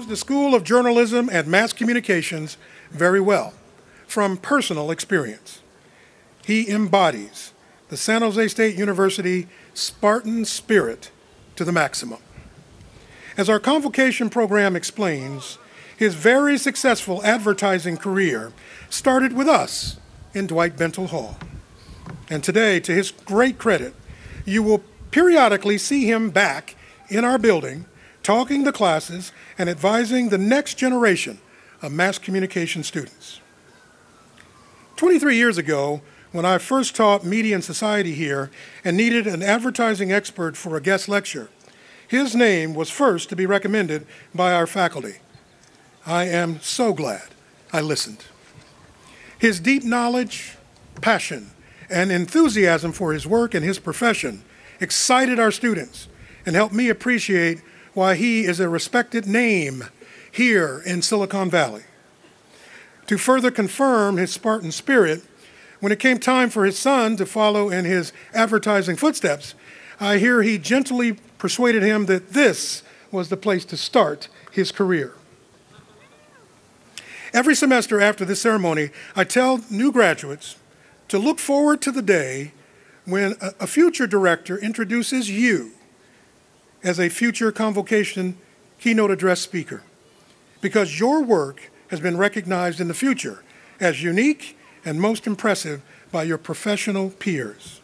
the School of Journalism and Mass Communications very well from personal experience. He embodies the San Jose State University Spartan spirit to the maximum. As our convocation program explains, his very successful advertising career started with us in Dwight Bentel Hall. And today, to his great credit, you will periodically see him back in our building, talking to classes and advising the next generation of mass communication students. 23 years ago, when I first taught media and society here and needed an advertising expert for a guest lecture, his name was first to be recommended by our faculty. I am so glad I listened. His deep knowledge, passion, and enthusiasm for his work and his profession excited our students and helped me appreciate why he is a respected name here in Silicon Valley. To further confirm his Spartan spirit, when it came time for his son to follow in his advertising footsteps, I hear he gently persuaded him that this was the place to start his career. Every semester after this ceremony, I tell new graduates to look forward to the day when a future director introduces you as a future convocation keynote address speaker, because your work has been recognized in the future as unique and most impressive by your professional peers.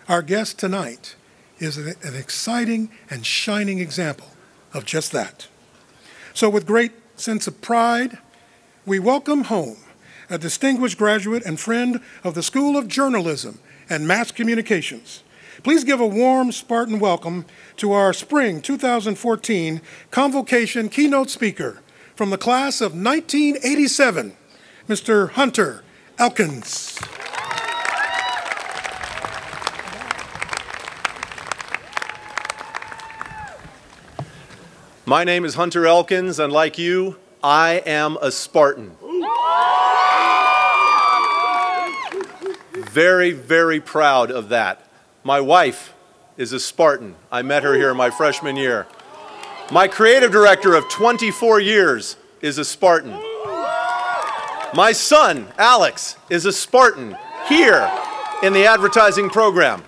Our guest tonight is an exciting and shining example of just that. So with great sense of pride, we welcome home a distinguished graduate and friend of the School of Journalism and Mass Communications. Please give a warm Spartan welcome to our Spring 2014 Convocation keynote speaker from the class of 1987, Mr. Hunter Elkins. My name is Hunter Elkins, and like you, I am a Spartan. Very, very proud of that. My wife is a Spartan. I met her here my freshman year. My creative director of 24 years is a Spartan. My son, Alex, is a Spartan here in the advertising program.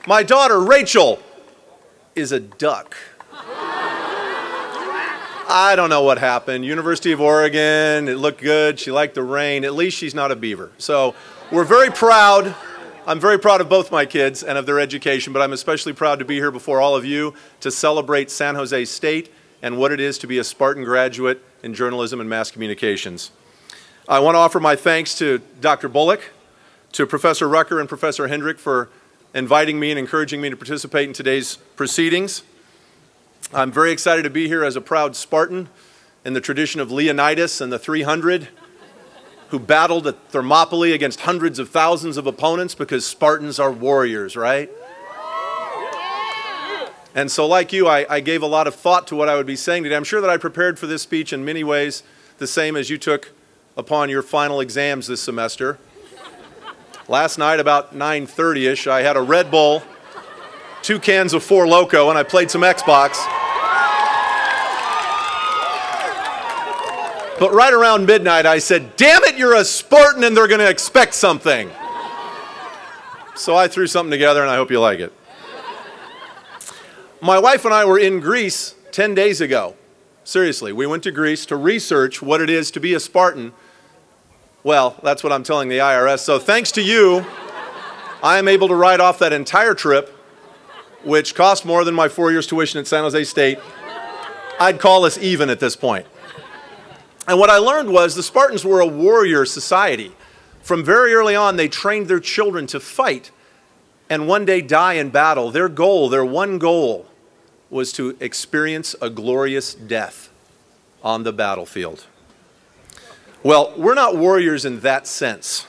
My daughter, Rachel, is a duck. I don't know what happened. University of Oregon, it looked good. She liked the rain. At least she's not a beaver. So we're very proud. I'm very proud of both my kids and of their education, but I'm especially proud to be here before all of you to celebrate San Jose State and what it is to be a Spartan graduate in journalism and mass communications. I want to offer my thanks to Dr. Bullock, to Professor Rucker and Professor Hendrick for inviting me and encouraging me to participate in today's proceedings. I'm very excited to be here as a proud Spartan in the tradition of Leonidas and the 300 who battled at Thermopylae against hundreds of thousands of opponents because Spartans are warriors, right? And so like you, I gave a lot of thought to what I would be saying today. I'm sure that I prepared for this speech in many ways the same as you took upon your final exams this semester. Last night about 9:30-ish, I had a Red Bull, 2 cans of Four Loko, and I played some Xbox. But right around midnight, I said, damn it, you're a Spartan and they're going to expect something. So I threw something together and I hope you like it. My wife and I were in Greece 10 days ago. Seriously, we went to Greece to research what it is to be a Spartan. Well, that's what I'm telling the IRS. So thanks to you, I am able to write off that entire trip, which cost more than my 4 years tuition at San Jose State. I'd call us even at this point. And what I learned was the Spartans were a warrior society. From very early on, they trained their children to fight and one day die in battle. Their goal, their one goal, was to experience a glorious death on the battlefield. Well, we're not warriors in that sense.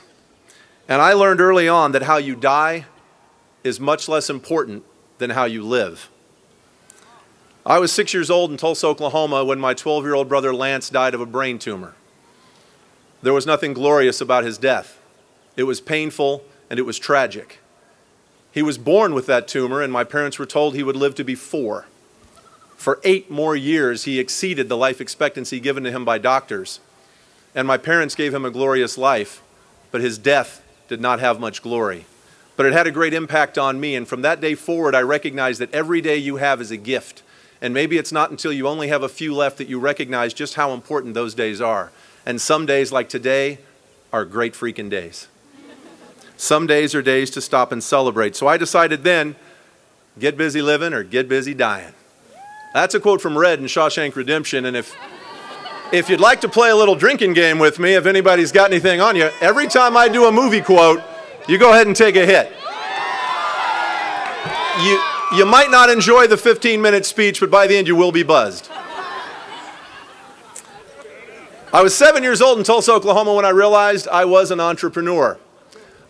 And I learned early on that how you die is much less important than how you live. I was 6 years old in Tulsa, Oklahoma when my 12-year-old brother Lance died of a brain tumor. There was nothing glorious about his death. It was painful and it was tragic. He was born with that tumor and my parents were told he would live to be 4. For 8 more years, he exceeded the life expectancy given to him by doctors. And my parents gave him a glorious life, but his death did not have much glory. But it had a great impact on me, and from that day forward, I recognized that every day you have is a gift. And maybe it's not until you only have a few left that you recognize just how important those days are. And some days, like today, are great freaking days. Some days are days to stop and celebrate. So I decided then, get busy living or get busy dying. That's a quote from Red in Shawshank Redemption, and if you'd like to play a little drinking game with me, if anybody's got anything on you, every time I do a movie quote, you go ahead and take a hit. You might not enjoy the 15-minute speech, but by the end you will be buzzed. I was 7 years old in Tulsa, Oklahoma when I realized I was an entrepreneur.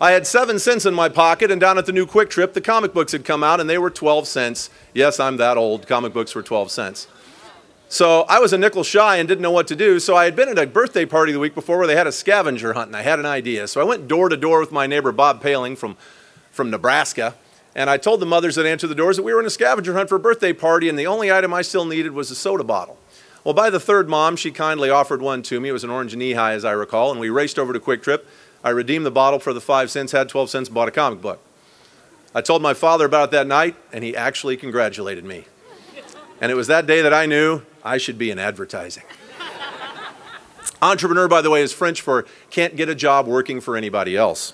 I had 7 cents in my pocket, and down at the new Quick Trip, the comic books had come out, and they were 12 cents. Yes, I'm that old. Comic books were 12 cents. So I was a nickel shy and didn't know what to do, so I had been at a birthday party the week before where they had a scavenger hunt, and I had an idea. So I went door to door with my neighbor Bob Paling from Nebraska, and I told the mothers that answered the doors that we were in a scavenger hunt for a birthday party, and the only item I still needed was a soda bottle. Well, by the third mom, she kindly offered one to me. It was an orange knee-high, as I recall, and we raced over to Quick Trip. I redeemed the bottle for the 5 cents, had 12 cents, bought a comic book. I told my father about it that night, and he actually congratulated me. And it was that day that I knew I should be in advertising. Entrepreneur, by the way, is French for can't get a job working for anybody else.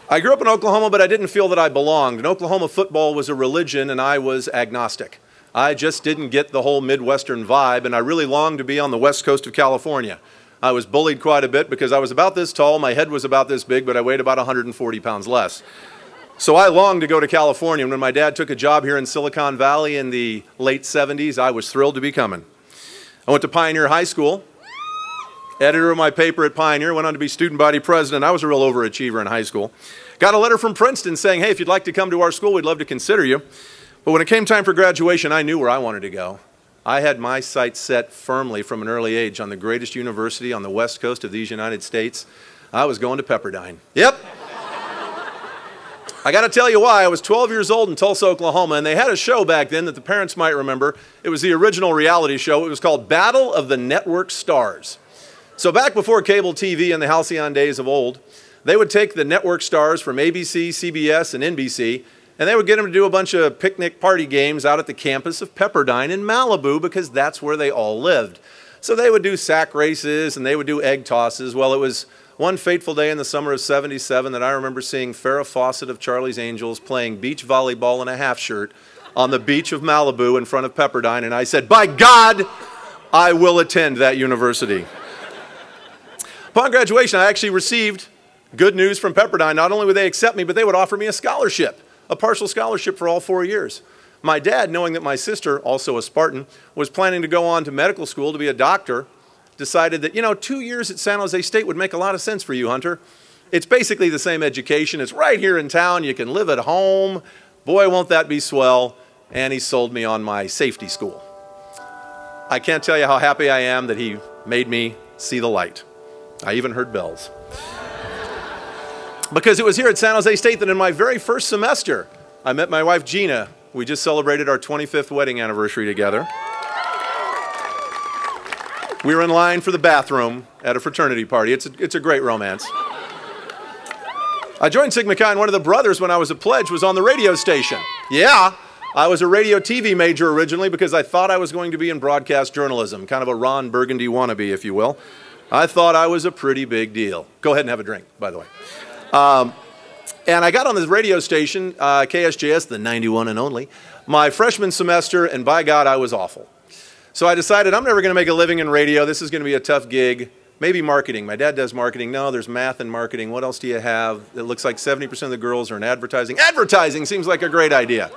I grew up in Oklahoma, but I didn't feel that I belonged. In Oklahoma, football was a religion, and I was agnostic. I just didn't get the whole Midwestern vibe, and I really longed to be on the west coast of California. I was bullied quite a bit because I was about this tall, my head was about this big, but I weighed about 140 pounds less. So I longed to go to California, and when my dad took a job here in Silicon Valley in the late 70s, I was thrilled to be coming. I went to Pioneer High School, editor of my paper at Pioneer, went on to be student body president. I was a real overachiever in high school. Got a letter from Princeton saying, hey, if you'd like to come to our school, we'd love to consider you. But when it came time for graduation, I knew where I wanted to go. I had my sights set firmly from an early age on the greatest university on the west coast of these United States. I was going to Pepperdine. Yep. I got to tell you why. I was 12 years old in Tulsa, Oklahoma, and they had a show back then that the parents might remember. It was the original reality show. It was called Battle of the Network Stars. So back before cable TV and the halcyon days of old, they would take the network stars from ABC, CBS, and NBC, and they would get them to do a bunch of picnic party games out at the campus of Pepperdine in Malibu because that's where they all lived. So they would do sack races and they would do egg tosses. Well, it was one fateful day in the summer of '77 that I remember seeing Farrah Fawcett of Charlie's Angels playing beach volleyball in a half shirt on the beach of Malibu in front of Pepperdine, and I said, by God, I will attend that university. Upon graduation, I actually received good news from Pepperdine. Not only would they accept me, but they would offer me a scholarship, a partial scholarship for all 4 years. My dad, knowing that my sister, also a Spartan, was planning to go on to medical school to be a doctor, decided that, 2 years at San Jose State would make a lot of sense for you, Hunter. It's basically the same education. It's right here in town. You can live at home. Boy, won't that be swell. And he sold me on my safety school. I can't tell you how happy I am that he made me see the light. I even heard bells. Because it was here at San Jose State that in my very first semester, I met my wife, Gina. We just celebrated our 25th wedding anniversary together. We were in line for the bathroom at a fraternity party. It's a great romance. I joined Sigma Chi, and one of the brothers, when I was a pledge, was on the radio station. Yeah, I was a radio TV major originally because I thought I was going to be in broadcast journalism, kind of a Ron Burgundy wannabe, if you will. I thought I was a pretty big deal. Go ahead and have a drink, by the way. And I got on this radio station, KSJS, the 91 and only, my freshman semester, and by God, I was awful. So I decided I'm never going to make a living in radio. This is going to be a tough gig. Maybe marketing. My dad does marketing. No, there's math and marketing. What else do you have? It looks like 70% of the girls are in advertising. Advertising seems like a great idea.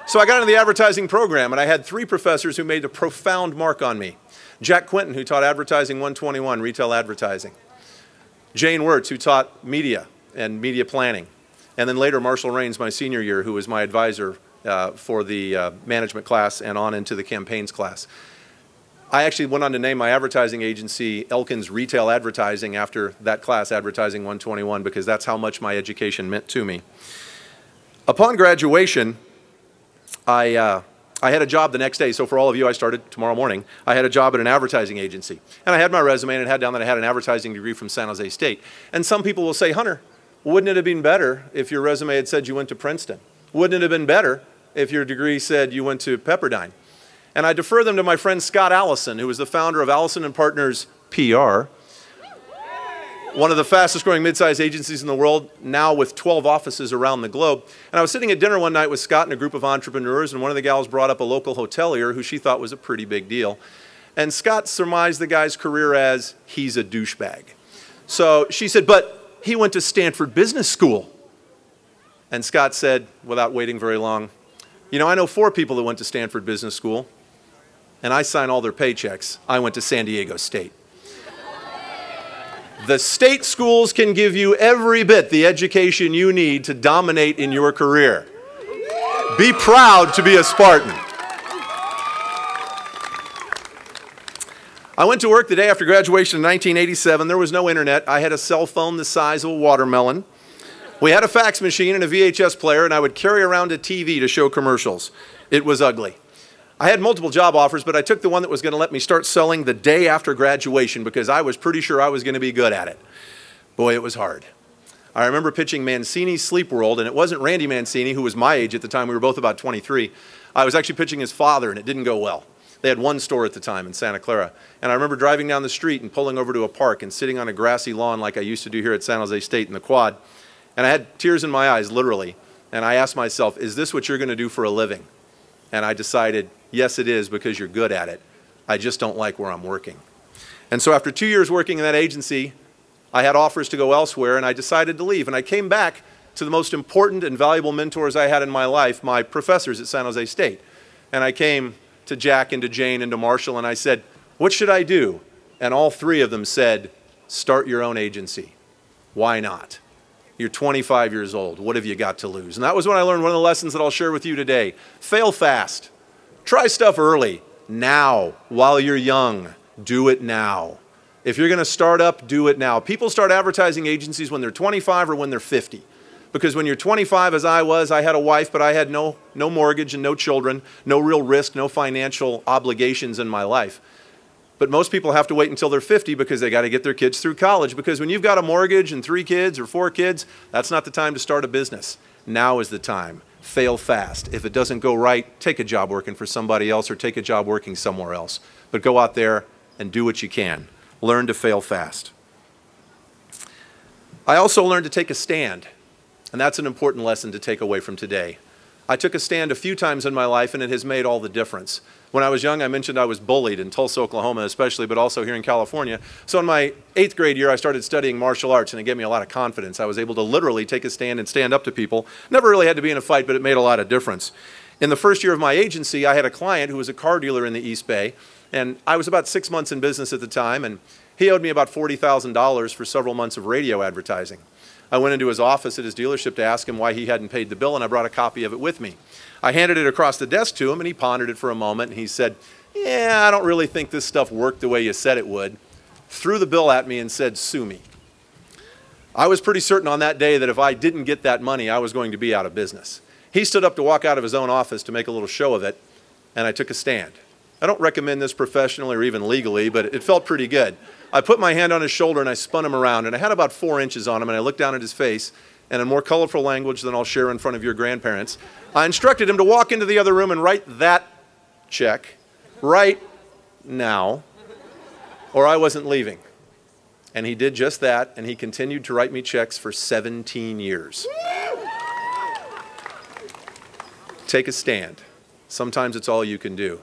So I got into the advertising program, and I had 3 professors who made a profound mark on me. Jack Quinton, who taught Advertising 121, retail advertising. Jane Wirtz, who taught media and media planning. And then later, Marshall Raines, my senior year, who was my advisor for the management class and on into the campaigns class. I actually went on to name my advertising agency Elkins Retail Advertising after that class, Advertising 121, because that's how much my education meant to me. Upon graduation, I I had a job the next day. So for all of you, I started tomorrow morning. I had a job at an advertising agency. And I had my resume and it had down that I had an advertising degree from San Jose State. And some people will say, Hunter, wouldn't it have been better if your resume had said you went to Princeton? Wouldn't it have been better if your degree said you went to Pepperdine? And I defer them to my friend Scott Allison, who is the founder of Allison & Partners PR, one of the fastest growing mid-sized agencies in the world, now with 12 offices around the globe. And I was sitting at dinner one night with Scott and a group of entrepreneurs, and one of the gals brought up a local hotelier who she thought was a pretty big deal. And Scott surmised the guy's career as, he's a douchebag. So she said, but he went to Stanford Business School. And Scott said, without waiting very long, you know, I know 4 people that went to Stanford Business School, and I sign all their paychecks. I went to San Diego State. The state schools can give you every bit the education you need to dominate in your career. Be proud to be a Spartan. I went to work the day after graduation in 1987. There was no internet. I had a cell phone the size of a watermelon. We had a fax machine and a VHS player, and I would carry around a TV to show commercials. It was ugly. I had multiple job offers, but I took the one that was going to let me start selling the day after graduation because I was pretty sure I was going to be good at it. Boy, it was hard. I remember pitching Mancini's Sleep World, and it wasn't Randy Mancini, who was my age at the time. We were both about 23. I was actually pitching his father, and it didn't go well. They had one store at the time in Santa Clara. And I remember driving down the street and pulling over to a park and sitting on a grassy lawn like I used to do here at San Jose State in the quad. And I had tears in my eyes, literally. And I asked myself, is this what you're going to do for a living? And I decided, yes, it is, because you're good at it. I just don't like where I'm working. And so after 2 years working in that agency, I had offers to go elsewhere, and I decided to leave. And I came back to the most important and valuable mentors I had in my life, my professors at San Jose State. And I came to Jack and to Jane and to Marshall, and I said, what should I do? And all 3 of them said, start your own agency. Why not? You're 25 years old. What have you got to lose? And that was when I learned one of the lessons that I'll share with you today. Fail fast. Try stuff early. Now, while you're young. Do it now. If you're going to start up, do it now. People start advertising agencies when they're 25 or when they're 50. Because when you're 25, as I was, I had a wife, but I had no mortgage and no children, no real risk, no financial obligations in my life. But most people have to wait until they're 50 because they got to get their kids through college. Because when you've got a mortgage and 3 kids or 4 kids, that's not the time to start a business. Now is the time. Fail fast. If it doesn't go right, take a job working for somebody else or take a job working somewhere else. But go out there and do what you can. Learn to fail fast. I also learned to take a stand. And that's an important lesson to take away from today. I took a stand a few times in my life, and it has made all the difference. When I was young, I mentioned I was bullied in Tulsa, Oklahoma especially, but also here in California. So in my 8th grade year, I started studying martial arts, and it gave me a lot of confidence. I was able to literally take a stand and stand up to people. Never really had to be in a fight, but it made a lot of difference. In the first year of my agency, I had a client who was a car dealer in the East Bay, and I was about 6 months in business at the time, and he owed me about $40,000 for several months of radio advertising. I went into his office at his dealership to ask him why he hadn't paid the bill, and I brought a copy of it with me. I handed it across the desk to him, and he pondered it for a moment, and he said, yeah, I don't really think this stuff worked the way you said it would. Threw the bill at me and said, sue me. I was pretty certain on that day that if I didn't get that money, I was going to be out of business. He stood up to walk out of his own office to make a little show of it, and I took a stand. I don't recommend this professionally or even legally, but it felt pretty good. I put my hand on his shoulder and I spun him around, and I had about 4 inches on him, and I looked down at his face, and in more colorful language than I'll share in front of your grandparents, I instructed him to walk into the other room and write that check right now, or I wasn't leaving. And he did just that, and he continued to write me checks for 17 years. Take a stand. Sometimes it's all you can do.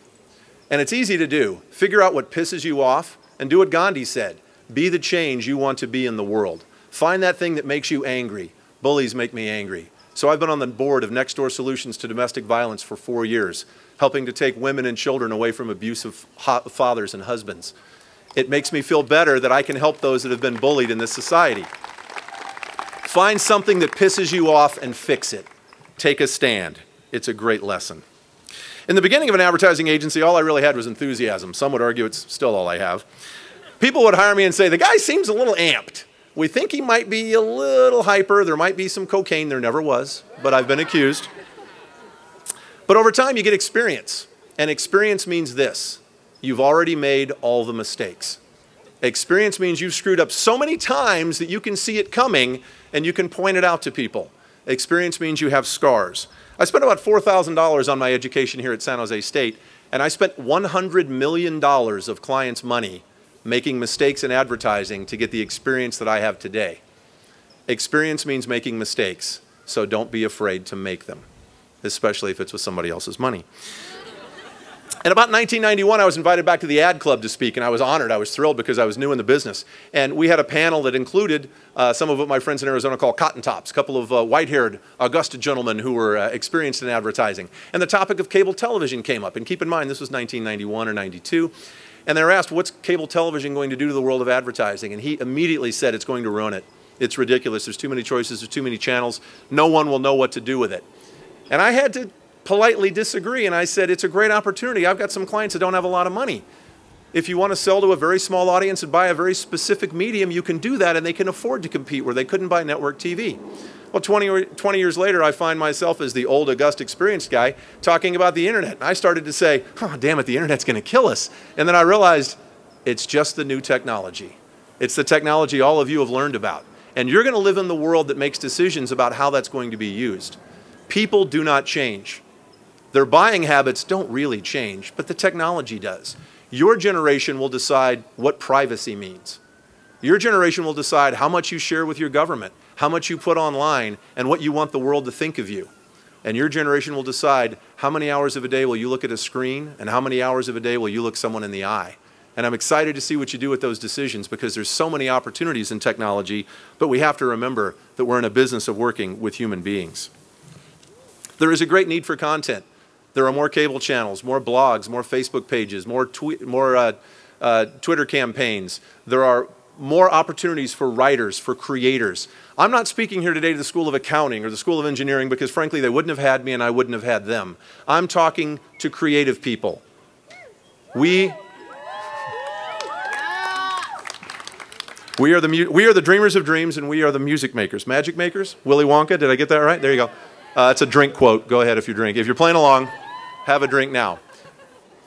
And it's easy to do. Figure out what pisses you off and do what Gandhi said. Be the change you want to be in the world. Find that thing that makes you angry. Bullies make me angry. So I've been on the board of Next Door Solutions to Domestic Violence for 4 years, helping to take women and children away from abusive fathers and husbands. It makes me feel better that I can help those that have been bullied in this society. Find something that pisses you off and fix it. Take a stand. It's a great lesson. In the beginning of an advertising agency, all I really had was enthusiasm. Some would argue it's still all I have. People would hire me and say, the guy seems a little amped. We think he might be a little hyper. There might be some cocaine. There never was, but I've been accused. But over time, you get experience. And experience means this: you've already made all the mistakes. Experience means you've screwed up so many times that you can see it coming and you can point it out to people. Experience means you have scars. I spent about $4,000 on my education here at San Jose State, and I spent $100 million of clients' money making mistakes in advertising to get the experience that I have today. Experience means making mistakes, so don't be afraid to make them, especially if it's with somebody else's money. In about 1991, I was invited back to the ad club to speak, and I was honored. I was thrilled because I was new in the business. And we had a panel that included some of what my friends in Arizona call cotton tops, a couple of white-haired, august gentlemen who were experienced in advertising. And the topic of cable television came up. And keep in mind, this was 1991 or 92. And they were asked, what's cable television going to do to the world of advertising? And he immediately said, it's going to ruin it. It's ridiculous. There's too many choices. There's too many channels. No one will know what to do with it. And I had to politely disagree, and I said, it's a great opportunity. I've got some clients that don't have a lot of money. If you want to sell to a very small audience and buy a very specific medium, you can do that, and they can afford to compete where they couldn't buy network TV. Well, 20 years later, I find myself as the old, august, experienced guy talking about the internet. And I started to say, oh, damn it, the internet's going to kill us. And then I realized it's just the new technology. It's the technology all of you have learned about. And you're going to live in the world that makes decisions about how that's going to be used. People do not change. Their buying habits don't really change, but the technology does. Your generation will decide what privacy means. Your generation will decide how much you share with your government, how much you put online, and what you want the world to think of you. And your generation will decide how many hours of a day will you look at a screen, and how many hours of a day will you look someone in the eye. And I'm excited to see what you do with those decisions, because there's so many opportunities in technology, but we have to remember that we're in a business of working with human beings. There is a great need for content. There are more cable channels, more blogs, more Facebook pages, more Twitter campaigns. There are more opportunities for writers, for creators. I'm not speaking here today to the School of Accounting or the School of Engineering because, frankly, they wouldn't have had me and I wouldn't have had them. I'm talking to creative people. We are the dreamers of dreams, and we are the music makers. Magic makers? Willy Wonka, did I get that right? There you go. It's a drink quote. Go ahead if you drink. If you're playing along, have a drink now.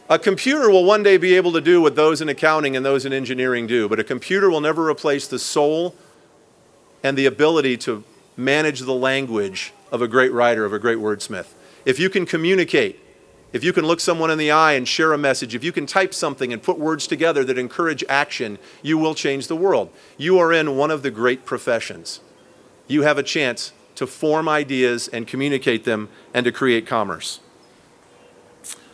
A computer will one day be able to do what those in accounting and those in engineering do, but a computer will never replace the soul and the ability to manage the language of a great writer, of a great wordsmith. If you can communicate, if you can look someone in the eye and share a message, if you can type something and put words together that encourage action, you will change the world. You are in one of the great professions. You have a chance to form ideas and communicate them and to create commerce.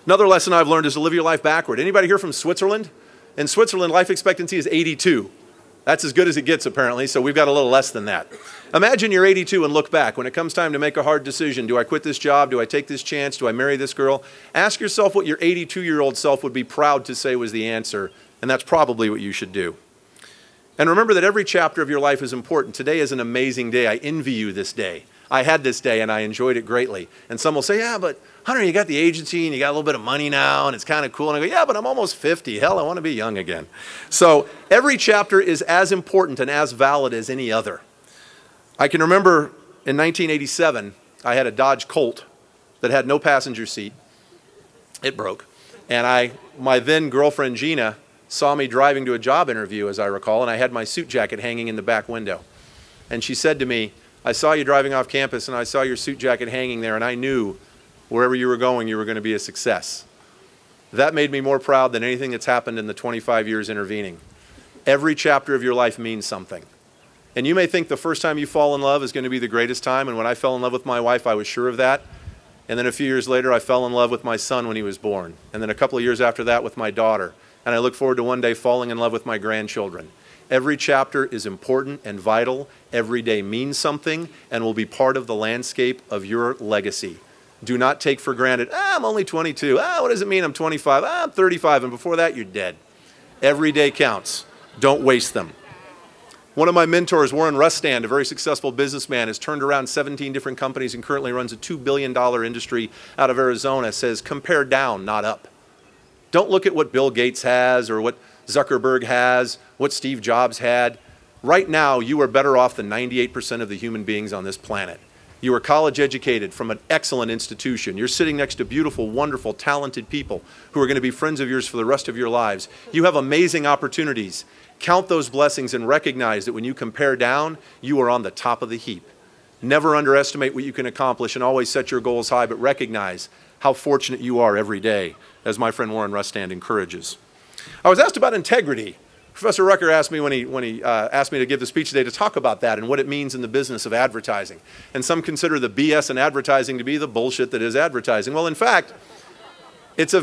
Another lesson I've learned is to live your life backward. Anybody here from Switzerland? In Switzerland, life expectancy is 82. That's as good as it gets, apparently, so we've got a little less than that. Imagine you're 82 and look back. When it comes time to make a hard decision, do I quit this job? Do I take this chance? Do I marry this girl? Ask yourself what your 82-year-old self would be proud to say was the answer, and that's probably what you should do. And remember that every chapter of your life is important. Today is an amazing day. I envy you this day. I had this day and I enjoyed it greatly. And some will say, yeah, but Hunter, you got the agency and you got a little bit of money now and it's kind of cool. And I go, yeah, but I'm almost 50. Hell, I want to be young again. So every chapter is as important and as valid as any other. I can remember in 1987, I had a Dodge Colt that had no passenger seat. It broke. And my then girlfriend, Gina, saw me driving to a job interview, as I recall, and I had my suit jacket hanging in the back window. And she said to me, I saw you driving off campus and I saw your suit jacket hanging there, and I knew wherever you were going to be a success. That made me more proud than anything that's happened in the 25 years intervening. Every chapter of your life means something. And you may think the first time you fall in love is going to be the greatest time, and when I fell in love with my wife, I was sure of that. And then a few years later, I fell in love with my son when he was born. And then a couple of years after that with my daughter. And I look forward to one day falling in love with my grandchildren. Every chapter is important and vital. Every day means something and will be part of the landscape of your legacy. Do not take for granted, I'm only 22. What does it mean I'm 25? I'm 35, and before that, you're dead. Every day counts. Don't waste them. One of my mentors, Warren Rustand, a very successful businessman, has turned around 17 different companies and currently runs a $2 billion industry out of Arizona, says compare down, not up. Don't look at what Bill Gates has or what Zuckerberg has, what Steve Jobs had. Right now, you are better off than 98% of the human beings on this planet. You are college educated from an excellent institution. You're sitting next to beautiful, wonderful, talented people who are going to be friends of yours for the rest of your lives. You have amazing opportunities. Count those blessings and recognize that when you compare down, you are on the top of the heap. Never underestimate what you can accomplish and always set your goals high, but recognize how fortunate you are every day, as my friend Warren Rustand encourages. I was asked about integrity. Professor Rucker asked me when he asked me to give the speech today to talk about that and what it means in the business of advertising. And some consider the BS in advertising to be the bullshit that is advertising. Well, in fact, it's a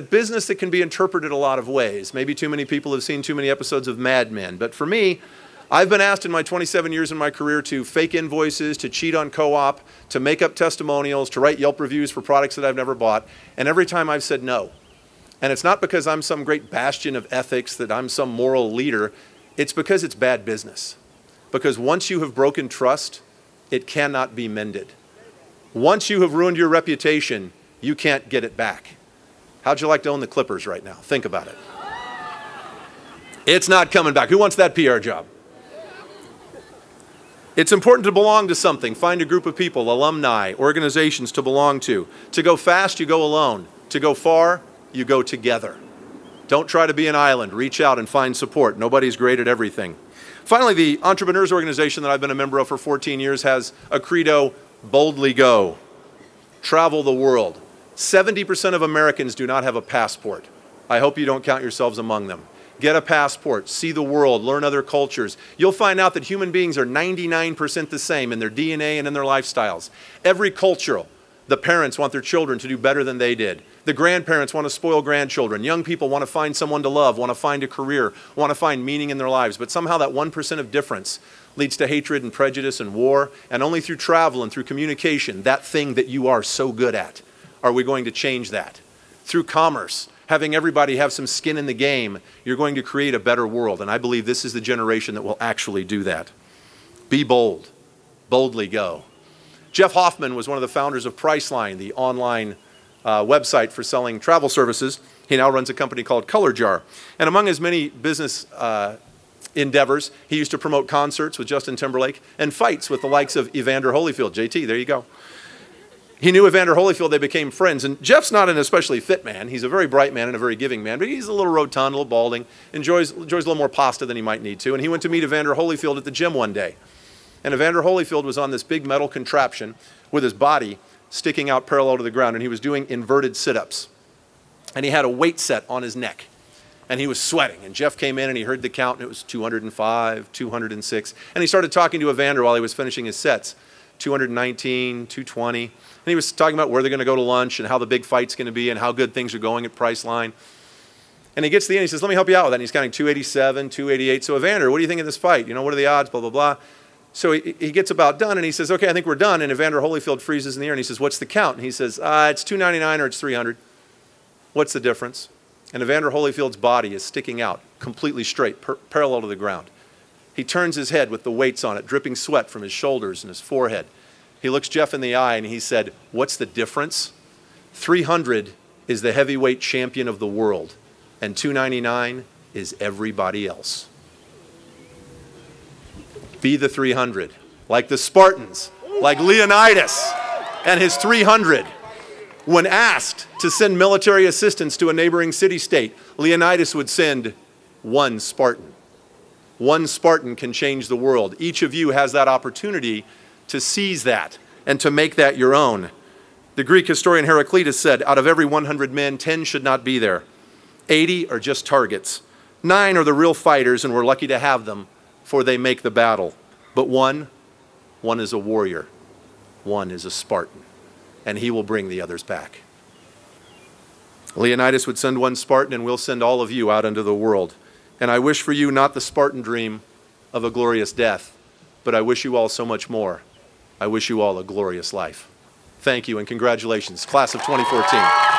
business that can be interpreted a lot of ways. Maybe too many people have seen too many episodes of Mad Men. But for me, I've been asked in my 27 years in my career to fake invoices, to cheat on co-op, to make up testimonials, to write Yelp reviews for products that I've never bought. And every time I've said no. And it's not because I'm some great bastion of ethics, that I'm some moral leader. It's because it's bad business. Because once you have broken trust, it cannot be mended. Once you have ruined your reputation, you can't get it back. How'd you like to own the Clippers right now? Think about it. It's not coming back. Who wants that PR job? It's important to belong to something. Find a group of people, alumni, organizations to belong to. To go fast, you go alone. To go far, you go together. Don't try to be an island. Reach out and find support. Nobody's great at everything. Finally, the Entrepreneurs Organization that I've been a member of for 14 years has a credo, boldly go. Travel the world. 70% of Americans do not have a passport. I hope you don't count yourselves among them. Get a passport, see the world, learn other cultures. You'll find out that human beings are 99% the same in their DNA and in their lifestyles. Every culture, the parents want their children to do better than they did. The grandparents want to spoil grandchildren. Young people want to find someone to love, want to find a career, want to find meaning in their lives. But somehow that 1% of difference leads to hatred and prejudice and war. And only through travel and through communication, that thing that you are so good at, are we going to change that. Through commerce, having everybody have some skin in the game, you're going to create a better world. And I believe this is the generation that will actually do that. Be bold. Boldly go. Jeff Hoffman was one of the founders of Priceline, the online website for selling travel services. He now runs a company called Color Jar. And among his many business endeavors, he used to promote concerts with Justin Timberlake and fights with the likes of Evander Holyfield. JT, there you go. He knew Evander Holyfield, they became friends. And Jeff's not an especially fit man. He's a very bright man and a very giving man, but he's a little rotund, a little balding, enjoys a little more pasta than he might need to. And he went to meet Evander Holyfield at the gym one day. And Evander Holyfield was on this big metal contraption with his body sticking out parallel to the ground, and he was doing inverted sit-ups. And he had a weight set on his neck, and he was sweating. And Jeff came in, and he heard the count, and it was 205, 206. And he started talking to Evander while he was finishing his sets, 219, 220. And he was talking about where they're going to go to lunch and how the big fight's going to be and how good things are going at Priceline. And he gets to the end, he says, let me help you out with that. And he's counting 287, 288. So Evander, what do you think of this fight? You know, what are the odds, blah, blah, blah. So he gets about done, and he says, okay, I think we're done. And Evander Holyfield freezes in the air, and he says, what's the count? And he says, it's 299 or it's 300. What's the difference? And Evander Holyfield's body is sticking out completely straight, parallel to the ground. He turns his head with the weights on it, dripping sweat from his shoulders and his forehead. He looks Jeff in the eye, and he said, what's the difference? 300 is the heavyweight champion of the world, and 299 is everybody else. Be the 300, like the Spartans, like Leonidas and his 300. When asked to send military assistance to a neighboring city-state, Leonidas would send one Spartan. One Spartan can change the world. Each of you has that opportunity to seize that and to make that your own. The Greek historian Heraclitus said, out of every 100 men, 10 should not be there. 80 are just targets. 9 are the real fighters, and we're lucky to have them, for they make the battle. But one is a warrior. One is a Spartan. And he will bring the others back. Leonidas would send one Spartan, and we'll send all of you out into the world. And I wish for you not the Spartan dream of a glorious death, but I wish you all so much more. I wish you all a glorious life. Thank you and congratulations, class of 2014.